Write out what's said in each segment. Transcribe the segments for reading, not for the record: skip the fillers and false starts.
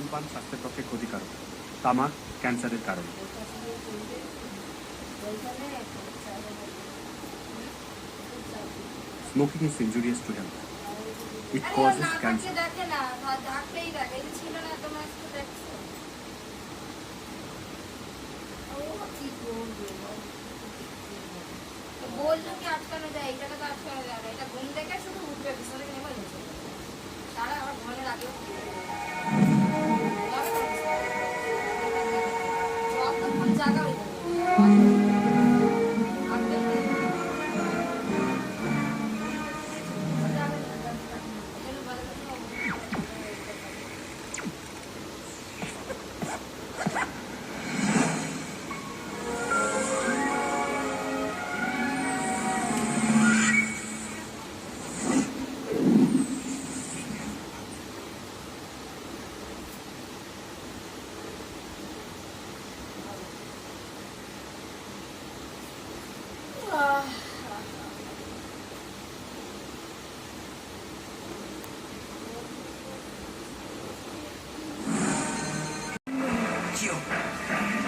ধূমপান স্বাস্থ্যের পক্ষে ক্ষতিকারক। তামাক ক্যান্সারের কারণ। Smoking is injurious to health. It causes cancer. বললো কি আটকানো যায়, এইটাকে তো আটকানো যায় না। এটা ঘুম থেকে শুধু উঠবে, বিছানা থেকে নেমে যাচ্ছে। সারা আবার ঘুমানোর আগেও যতক্ষণ জাগা হয়ে যাবে।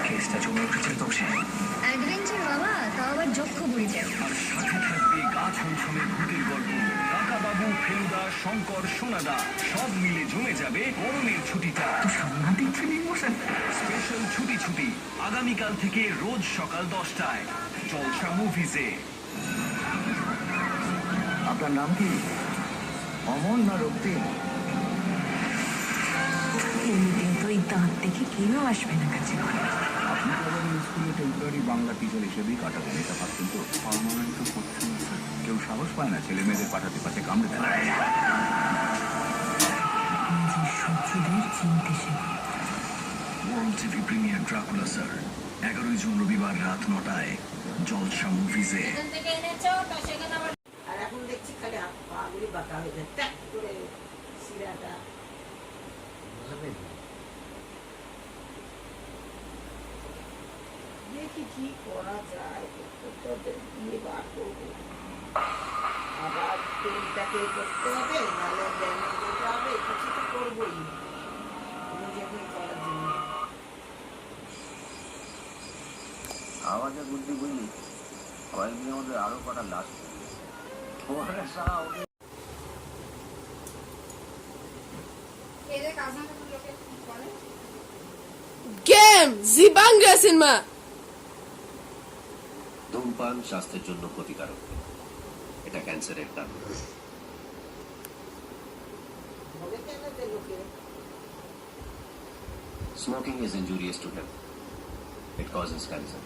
কেসটা জমে উঠেছে দোষে। অ্যাডভেঞ্চার বাবা, তাও আবার যক্ষ বুড়িতে। আর সাথে থাকবে গা ছমছমে ভূতের গল্প। কাকাবাবু, ফেলুদা, শঙ্কর, সোনাদা সব মিলে জমে যাবে গরমের ছুটিটা। সাংঘাতিক ফিল্ম মোশন স্পেশাল ছুটি ছুটি আগামীকাল থেকে রোজ সকাল 10টায় জলসা মুভিজে। আপনার নাম কি? অমল না রক্তিম? এমনিতেই তো এই দাঁত দেখে কেউ আসবে না কাছে। আপনি তো আবার স্কুলে টেম্পোরারি বাংলা টিচার হিসেবেই কাটাবেন, এটা ভাবছেন তো? পার্মানেন্ট তো করছেন না স্যার। কেউ সাহস পায় না ছেলে মেয়েদের পাঠাতে পাশে কামড়ে দেয়। নিজের শত্রুদের চিনতে শেখো। World TV premiere Dracula sir 11 June রবিবার রাত 9টায় জলসা মুভিজে। এখান থেকে এনেছো, তো সেখানে আবার আর এখন দেখছি খালি হাত পা গুলি বাঁকা হয়ে যায়, ট্যাক করে শিরাটা। দেখি কি করা যায়, দিয়ে বার করবো। আবার তেলটাকে করতে হবে, নাহলে ড্যামেজ যেতে হবে, কিছু তো করবোই নিজেকে করার জন্য। আওয়াজের বুদ্ধি বুঝলি, কয়েকদিনের মধ্যে আরো কটা লাশ এদের কাজ না থাকলে লোকে কি করে? Game Zibanga Cinema. ধূমপান স্বাস্থ্যের জন্য ক্ষতিকারক। এটা ক্যান্সারের কারণ। বলে কেন যে লোকে Smoking is injurious to health. It causes cancer.